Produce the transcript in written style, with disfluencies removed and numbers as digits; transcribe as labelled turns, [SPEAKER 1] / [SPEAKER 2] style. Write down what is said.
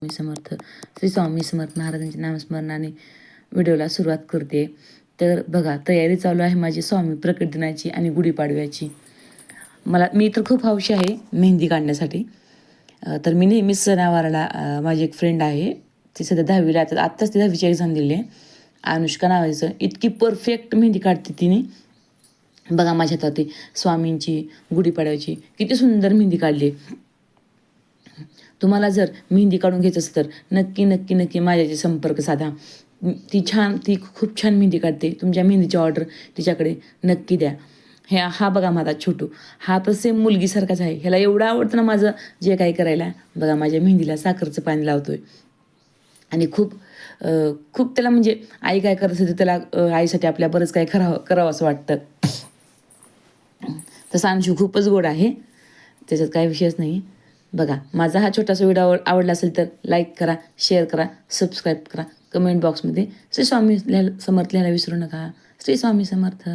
[SPEAKER 1] मी समर्थ श्री स्वामी समर्थ महाराजांच्या नामस्मरणाने व्हिडिओला सुरुवात करते. तर बघा, तयारी चालू आहे माझी स्वामी प्रकट दिनाची आणि गुढीपाडव्याची. मी तर खूप हौशी आहे मेहंदी काढण्यासाठी. तर मी नेहमीच सणावाराला माझी एक फ्रेंड आहे, ती सध्या 10वीला आहे. आत्ताच ती 10वीची एक्झाम दिली आहे. अनुष्का नावाचं. इतकी परफेक्ट मेहंदी काढते तिने. बघा माझ्या हातात स्वामींची गुढीपाडव्याची किती सुंदर मेहंदी काढली. तुम्हाला जर मेहंदी काढून घ्यायचं असेल तर नक्की नक्की नक्की माझ्याशी संपर्क साधा. ती खूप छान मेहंदी काढते. तुमच्या मेहंदीची ऑर्डर तिच्याकडे नक्की द्या. हा बघा माझा छोटू, हा तर सेम मुलगीसारखाच आहे. ह्याला एवढं आवडतं ना माझं जे काही करायला. बघा माझ्या मेहंदीला साखरचं पाणी लावतोय आणि खूप त्याला म्हणजे आई काय करत असेल तर त्याला आईसाठी आपल्या बरंच काही करावं असं वाटतं. तसं अंशू खूपच गोड आहे, त्याच्यात काही विषयच नाही. बघा माझा हा छोटासा व्हिडिओ आवडला असेल तर लाईक करा, शेअर करा, सबस्क्राईब करा. कमेंट बॉक्समध्ये श्री स्वामी समर्थ लिहायला विसरू नका. श्री स्वामी समर्थ.